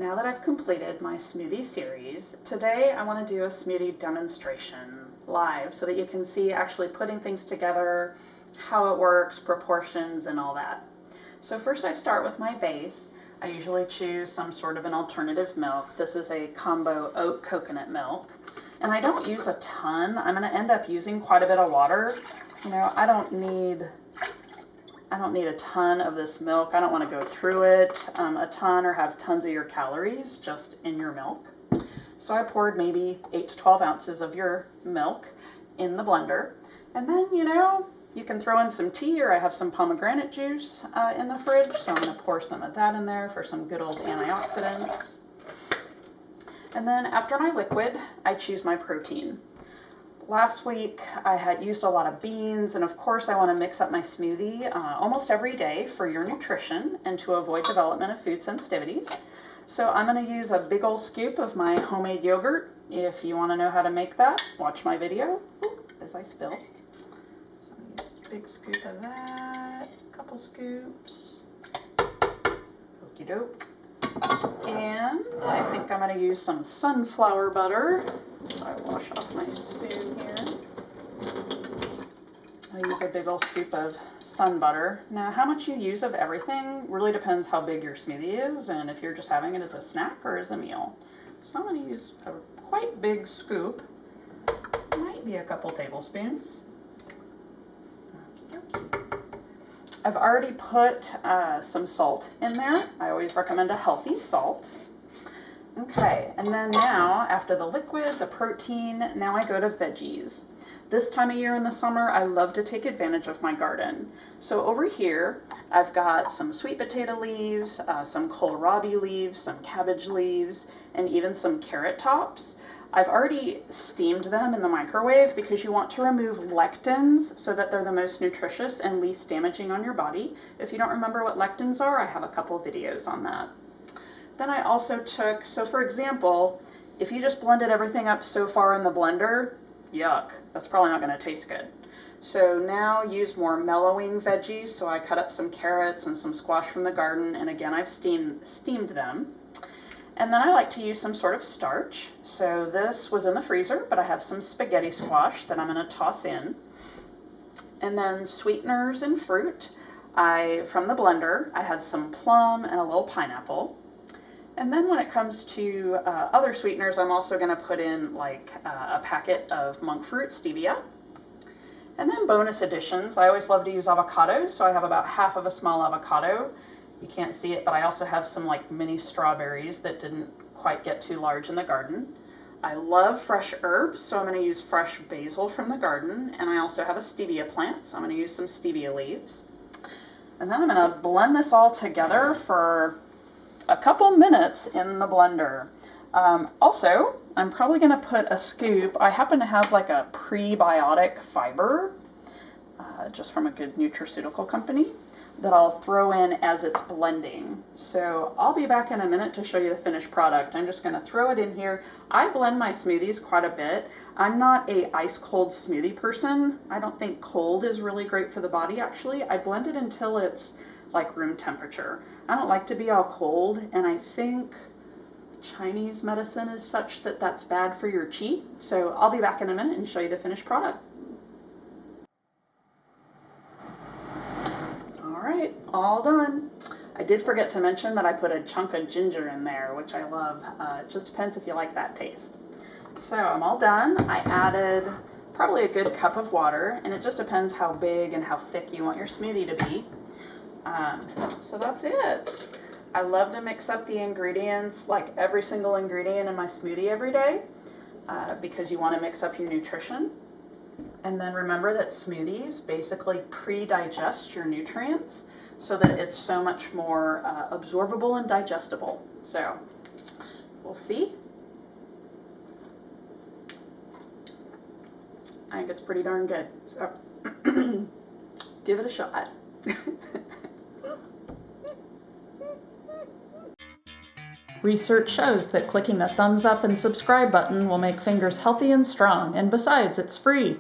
Now that I've completed my smoothie series, today I want to do a smoothie demonstration live so that you can see actually putting things together, how it works, proportions, and all that. So first I start with my base. I usually choose some sort of an alternative milk. This is a combo oat coconut milk. And I don't use a ton. I'm going to end up using quite a bit of water. You know, I don't need a ton of this milk. I don't want to go through it a ton or have tons of your calories just in your milk. So I poured maybe 8 to 12 ounces of your milk in the blender. And then, you know, you can throw in some tea, or I have some pomegranate juice in the fridge. So I'm going to pour some of that in there for some good old antioxidants. And then after my liquid, I choose my protein. Last week I had used a lot of beans, and of course I want to mix up my smoothie almost every day for your nutrition and to avoid development of food sensitivities. So I'm going to use a big old scoop of my homemade yogurt. If you want to know how to make that, watch my video. Ooh, as I spill. So I'm going to use a big scoop of that, a couple scoops. Okie doke. And I think I'm going to use some sunflower butter. So I wash off my spoon here. I use a big old scoop of sun butter. Now, how much you use of everything really depends how big your smoothie is and if you're just having it as a snack or as a meal. So I'm going to use a quite big scoop. Might be a couple tablespoons. Okey-dokey. I've already put some salt in there. I always recommend a healthy salt. Okay, and then now, after the liquid, the protein, now I go to veggies. This time of year in the summer, I love to take advantage of my garden. So over here, I've got some sweet potato leaves, some kohlrabi leaves, some cabbage leaves, and even some carrot tops. I've already steamed them in the microwave because you want to remove lectins so that they're the most nutritious and least damaging on your body. If you don't remember what lectins are, I have a couple videos on that. Then I also took, so for example, if you just blended everything up so far in the blender, yuck, that's probably not going to taste good. So now use more mellowing veggies. So I cut up some carrots and some squash from the garden, and again I've steamed them. And then I like to use some sort of starch. So this was in the freezer, but I have some spaghetti squash that I'm going to toss in. And then sweeteners and fruit. From the blender, I had some plum and a little pineapple. And then when it comes to other sweeteners, I'm also going to put in like a packet of monk fruit stevia. And then bonus additions, I always love to use avocados, so I have about half of a small avocado. You can't see it, but I also have some like mini strawberries that didn't quite get too large in the garden. I love fresh herbs, so I'm going to use fresh basil from the garden, and I also have a stevia plant, so I'm going to use some stevia leaves. And then I'm going to blend this all together for a couple minutes in the blender. Also, I'm probably going to put a scoop. I happen to have like a prebiotic fiber, just from a good nutraceutical company, that I'll throw in as it's blending. So I'll be back in a minute to show you the finished product. I'm just going to throw it in here. I blend my smoothies quite a bit. I'm not a ice cold smoothie person. I don't think cold is really great for the body actually. I blend it until it's like room temperature. I don't like to be all cold, and I think Chinese medicine is such that that's bad for your qi. So I'll be back in a minute and show you the finished product. Alright, all done. I did forget to mention that I put a chunk of ginger in there, which I love. It just depends if you like that taste. So I'm all done. I added probably a good cup of water, and it just depends how big and how thick you want your smoothie to be. So that's it. I love to mix up the ingredients, like every single ingredient in my smoothie every day, because you want to mix up your nutrition. And then remember that smoothies basically pre-digest your nutrients so that it's so much more absorbable and digestible. So we'll see. I think it's pretty darn good. So give it a shot. Research shows that clicking the thumbs up and subscribe button will make fingers healthy and strong, and besides, it's free.